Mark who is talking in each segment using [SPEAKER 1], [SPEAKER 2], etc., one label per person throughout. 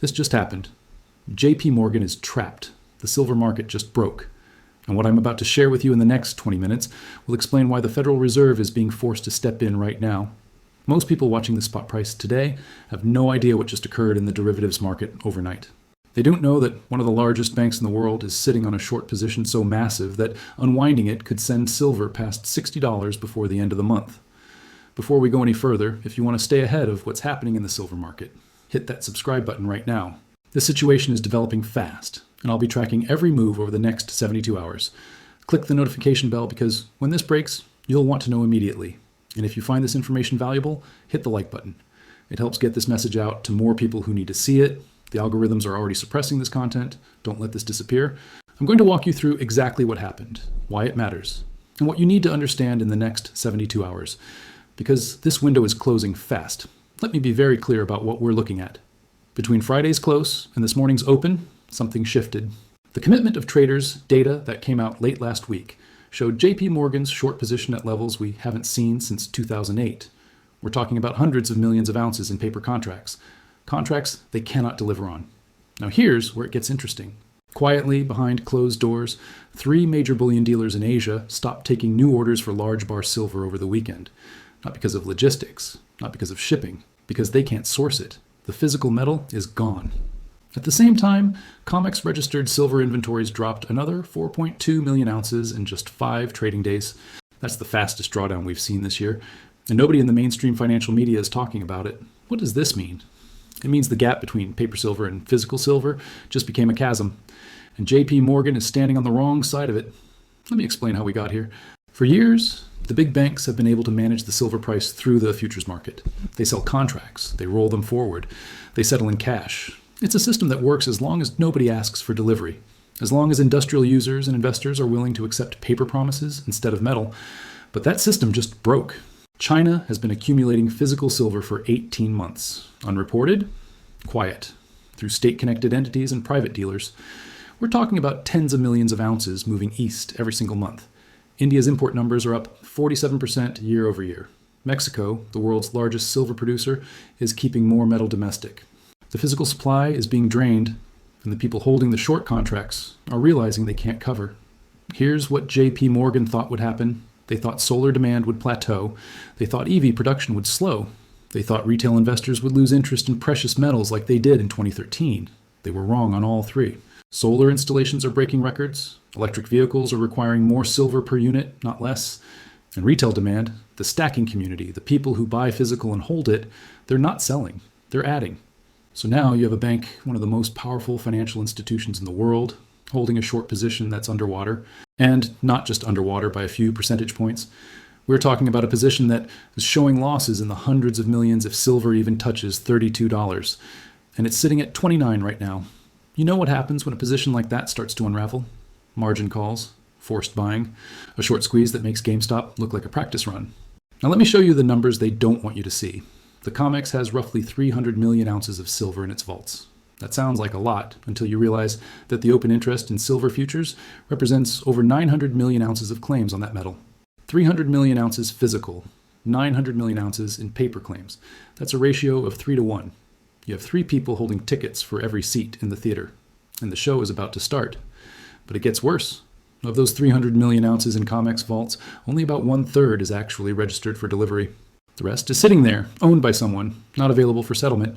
[SPEAKER 1] This just happened. JP Morgan is trapped. The silver market just broke. And what I'm about to share with you in the next 20 minutes will explain why the Federal Reserve is being forced to step in right now. Most people watching the spot price today have no idea what just occurred in the derivatives market overnight. They don't know that one of the largest banks in the world is sitting on a short position so massive that unwinding it could send silver past $60 before the end of the month. Before we go any further, if you want to stay ahead of what's happening in the silver market, hit that subscribe button right now. This situation is developing fast, and I'll be tracking every move over the next 72 hours. Click the notification bell because when this breaks, you'll want to know immediately. And if you find this information valuable, hit the like button. It helps get this message out to more people who need to see it. The algorithms are already suppressing this content. Don't let this disappear. I'm going to walk you through exactly what happened, why it matters, and what you need to understand in the next 72 hours. Because this window is closing fast. Let me be very clear about what we're looking at. Between Friday's close and this morning's open, something shifted. The commitment of traders data that came out late last week showed JP Morgan's short position at levels we haven't seen since 2008. We're talking about hundreds of millions of ounces in paper contracts. Contracts they cannot deliver on. Now here's where it gets interesting. Quietly, behind closed doors, 3 major bullion dealers in Asia stopped taking new orders for large bar silver over the weekend. Not because of logistics, not because of shipping, because they can't source it. The physical metal is gone. At the same time, COMEX registered silver inventories dropped another 4.2 million ounces in just 5 trading days. That's the fastest drawdown we've seen this year, and nobody in the mainstream financial media is talking about it. What does this mean? It means the gap between paper silver and physical silver just became a chasm, and JP Morgan is standing on the wrong side of it. Let me explain how we got here. For years, the big banks have been able to manage the silver price through the futures market. They sell contracts, they roll them forward, they settle in cash. It's a system that works as long as nobody asks for delivery, as long as industrial users and investors are willing to accept paper promises instead of metal. But that system just broke. China has been accumulating physical silver for 18 months. Unreported? Quiet. Through state-connected entities and private dealers. We're talking about tens of millions of ounces moving east every single month. India's import numbers are up 47% year over year. Mexico, the world's largest silver producer, is keeping more metal domestic. The physical supply is being drained, and the people holding the short contracts are realizing they can't cover. Here's what JP Morgan thought would happen. They thought solar demand would plateau. They thought EV production would slow. They thought retail investors would lose interest in precious metals like they did in 2013. They were wrong on all 3. Solar installations are breaking records. Electric vehicles are requiring more silver per unit, not less. And retail demand, the stacking community, the people who buy physical and hold it, they're not selling, they're adding. So now you have a bank, one of the most powerful financial institutions in the world, holding a short position that's underwater, and not just underwater by a few percentage points. We're talking about a position that is showing losses in the hundreds of millions if silver even touches $32. And it's sitting at 29 right now. You know what happens when a position like that starts to unravel? Margin calls, forced buying, a short squeeze that makes GameStop look like a practice run. Now let me show you the numbers they don't want you to see. The COMEX has roughly 300 million ounces of silver in its vaults. That sounds like a lot until you realize that the open interest in silver futures represents over 900 million ounces of claims on that metal. 300 million ounces physical, 900 million ounces in paper claims. That's a ratio of 3 to 1. You have 3 people holding tickets for every seat in the theater, and the show is about to start. But it gets worse. Of those 300 million ounces in COMEX vaults, only about 1/3 is actually registered for delivery. The rest is sitting there, owned by someone, not available for settlement.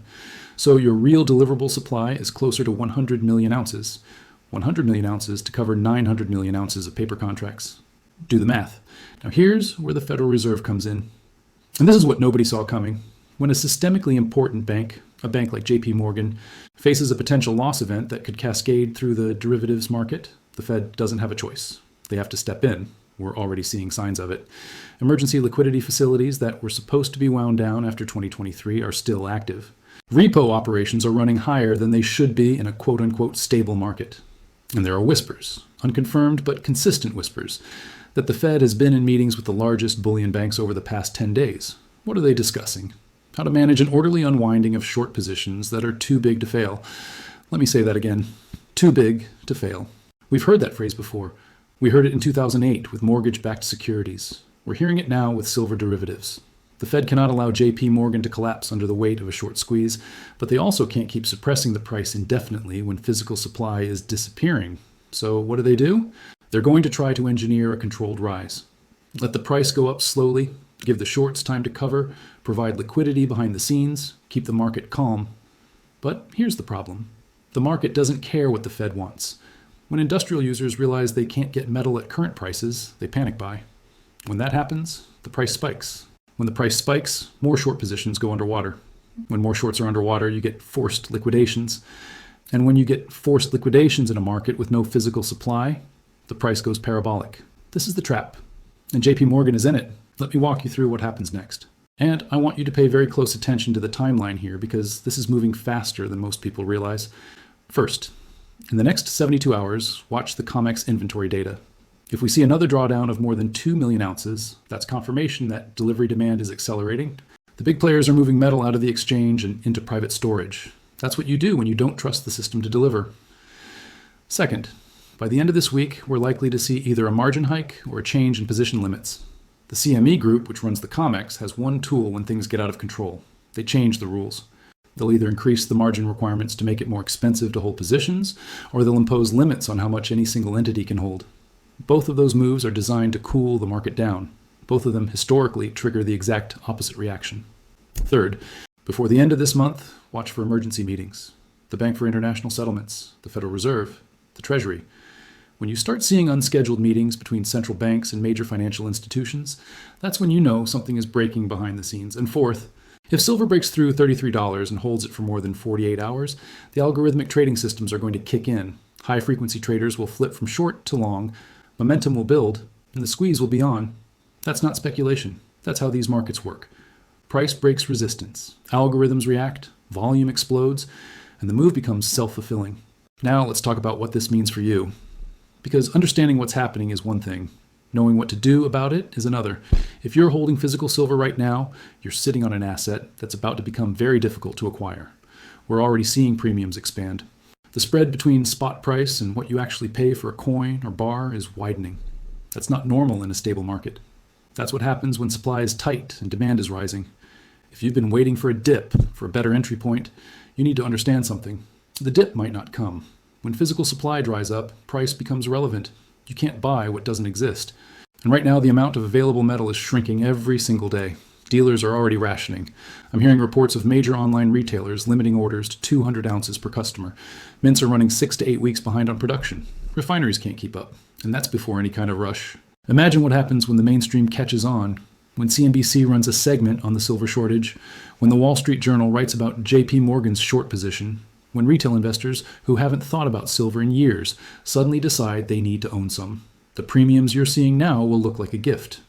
[SPEAKER 1] So your real deliverable supply is closer to 100 million ounces. 100 million ounces to cover 900 million ounces of paper contracts. Do the math. Now here's where the Federal Reserve comes in. And this is what nobody saw coming. When a systemically important bank, a bank like JP Morgan, faces a potential loss event that could cascade through the derivatives market, the Fed doesn't have a choice. They have to step in. We're already seeing signs of it. Emergency liquidity facilities that were supposed to be wound down after 2023 are still active. Repo operations are running higher than they should be in a quote-unquote stable market. And there are whispers, unconfirmed but consistent whispers, that the Fed has been in meetings with the largest bullion banks over the past 10 days. What are they discussing? How to manage an orderly unwinding of short positions that are too big to fail. Let me say that again. Too big to fail. We've heard that phrase before. We heard it in 2008 with mortgage-backed securities. We're hearing it now with silver derivatives. The Fed cannot allow JP Morgan to collapse under the weight of a short squeeze, but they also can't keep suppressing the price indefinitely when physical supply is disappearing. So what do? They're going to try to engineer a controlled rise. Let the price go up slowly, give the shorts time to cover, provide liquidity behind the scenes, keep the market calm. But here's the problem. The market doesn't care what the Fed wants. When industrial users realize they can't get metal at current prices, they panic buy. When that happens, the price spikes. When the price spikes, more short positions go underwater. When more shorts are underwater, you get forced liquidations. And when you get forced liquidations in a market with no physical supply, the price goes parabolic. This is the trap. And JP Morgan is in it. Let me walk you through what happens next. And I want you to pay very close attention to the timeline here because this is moving faster than most people realize. First, in the next 72 hours, watch the COMEX inventory data. If we see another drawdown of more than 2 million ounces, that's confirmation that delivery demand is accelerating. The big players are moving metal out of the exchange and into private storage. That's what you do when you don't trust the system to deliver. Second, by the end of this week, we're likely to see either a margin hike or a change in position limits. The CME group, which runs the COMEX, has one tool when things get out of control. They change the rules. They'll either increase the margin requirements to make it more expensive to hold positions, or they'll impose limits on how much any single entity can hold. Both of those moves are designed to cool the market down. Both of them historically trigger the exact opposite reaction. Third, before the end of this month, watch for emergency meetings. The Bank for International Settlements, the Federal Reserve, the Treasury. When you start seeing unscheduled meetings between central banks and major financial institutions, that's when you know something is breaking behind the scenes. And fourth, if silver breaks through $33 and holds it for more than 48 hours, the algorithmic trading systems are going to kick in. High-frequency traders will flip from short to long, momentum will build, and the squeeze will be on. That's not speculation. That's how these markets work. Price breaks resistance. Algorithms react, volume explodes, and the move becomes self-fulfilling. Now let's talk about what this means for you. Because understanding what's happening is one thing. Knowing what to do about it is another. If you're holding physical silver right now, you're sitting on an asset that's about to become very difficult to acquire. We're already seeing premiums expand. The spread between spot price and what you actually pay for a coin or bar is widening. That's not normal in a stable market. That's what happens when supply is tight and demand is rising. If you've been waiting for a dip, for a better entry point, you need to understand something. The dip might not come. When physical supply dries up, price becomes irrelevant. You can't buy what doesn't exist. And right now, the amount of available metal is shrinking every single day. Dealers are already rationing. I'm hearing reports of major online retailers limiting orders to 200 ounces per customer. Mints are running 6 to 8 weeks behind on production. Refineries can't keep up. And that's before any kind of rush. Imagine what happens when the mainstream catches on, when CNBC runs a segment on the silver shortage, when the Wall Street Journal writes about JP Morgan's short position, when retail investors who haven't thought about silver in years suddenly decide they need to own some. The premiums you're seeing now will look like a gift.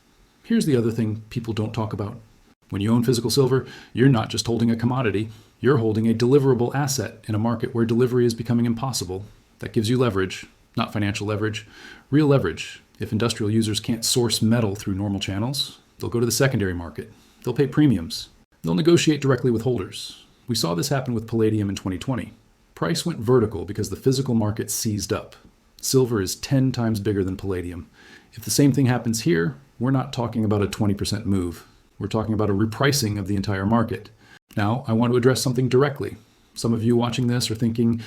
[SPEAKER 1] Here's the other thing people don't talk about. When you own physical silver, you're not just holding a commodity, you're holding a deliverable asset in a market where delivery is becoming impossible. That gives you leverage, not financial leverage, real leverage. If industrial users can't source metal through normal channels, they'll go to the secondary market. They'll pay premiums. They'll negotiate directly with holders. We saw this happen with palladium in 2020. Price went vertical because the physical market seized up. Silver is 10 times bigger than palladium. If the same thing happens here, we're not talking about a 20% move. We're talking about a repricing of the entire market. Now, I want to address something directly. Some of you watching this are thinking,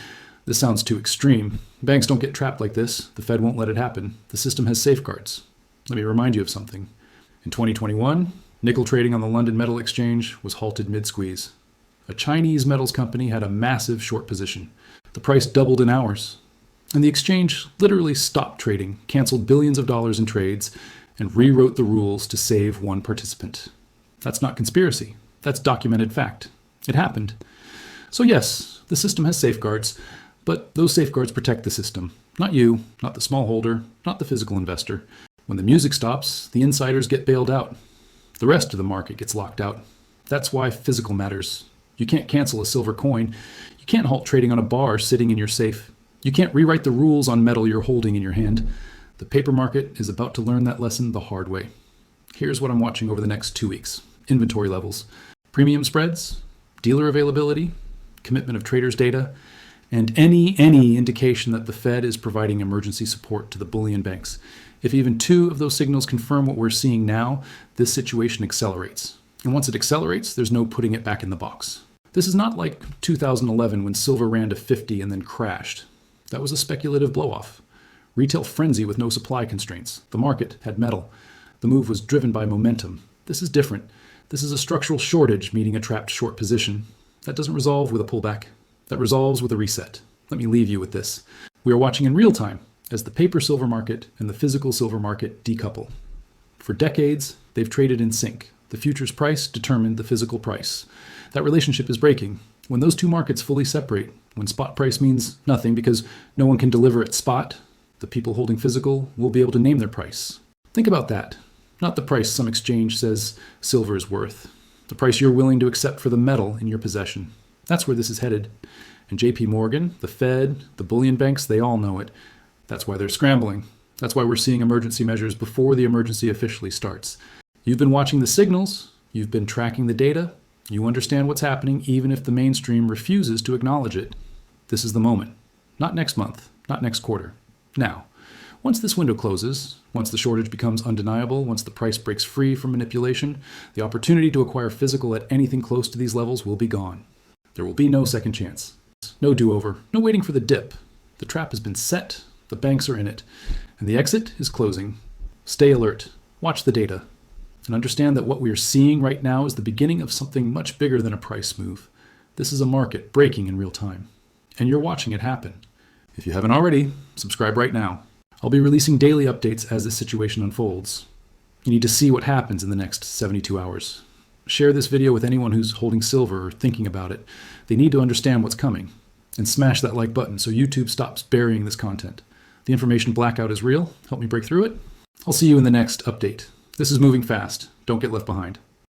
[SPEAKER 1] this sounds too extreme. Banks don't get trapped like this. The Fed won't let it happen. The system has safeguards. Let me remind you of something. In 2021, nickel trading on the London Metal Exchange was halted mid-squeeze. A Chinese metals company had a massive short position. The price doubled in hours. And the exchange literally stopped trading, canceled billions of dollars in trades, and rewrote the rules to save one participant. That's not conspiracy. That's documented fact. It happened. So yes, the system has safeguards, but those safeguards protect the system. Not you, not the small holder, not the physical investor. When the music stops, the insiders get bailed out. The rest of the market gets locked out. That's why physical matters. You can't cancel a silver coin. You can't halt trading on a bar sitting in your safe. You can't rewrite the rules on metal you're holding in your hand. The paper market is about to learn that lesson the hard way. Here's what I'm watching over the next 2 weeks. Inventory levels, premium spreads, dealer availability, commitment of traders' data, and any indication that the Fed is providing emergency support to the bullion banks. If even 2 of those signals confirm what we're seeing now, this situation accelerates. And once it accelerates, there's no putting it back in the box. This is not like 2011 when silver ran to 50 and then crashed. That was a speculative blow-off. Retail frenzy with no supply constraints. The market had metal. The move was driven by momentum. This is different. This is a structural shortage meeting a trapped short position. That doesn't resolve with a pullback. That resolves with a reset. Let me leave you with this. We are watching in real time as the paper silver market and the physical silver market decouple. For decades, they've traded in sync. The futures price determined the physical price. That relationship is breaking. When those two markets fully separate, when spot price means nothing because no one can deliver at spot, the people holding physical will be able to name their price. Think about that. Not the price some exchange says silver is worth. The price you're willing to accept for the metal in your possession. That's where this is headed. And JP Morgan, the Fed, the bullion banks, they all know it. That's why they're scrambling. That's why we're seeing emergency measures before the emergency officially starts. You've been watching the signals. You've been tracking the data. You understand what's happening even if the mainstream refuses to acknowledge it. This is the moment. Not next month, not next quarter. Now, once this window closes, once the shortage becomes undeniable, once the price breaks free from manipulation, the opportunity to acquire physical at anything close to these levels will be gone. There will be no second chance. No do-over, no waiting for the dip. The trap has been set, the banks are in it, and the exit is closing. Stay alert, watch the data, and understand that what we are seeing right now is the beginning of something much bigger than a price move. This is a market breaking in real time, and you're watching it happen. If you haven't already, subscribe right now. I'll be releasing daily updates as this situation unfolds. You need to see what happens in the next 72 hours. Share this video with anyone who's holding silver or thinking about it. They need to understand what's coming. And smash that like button so YouTube stops burying this content. The information blackout is real. Help me break through it. I'll see you in the next update. This is moving fast. Don't get left behind.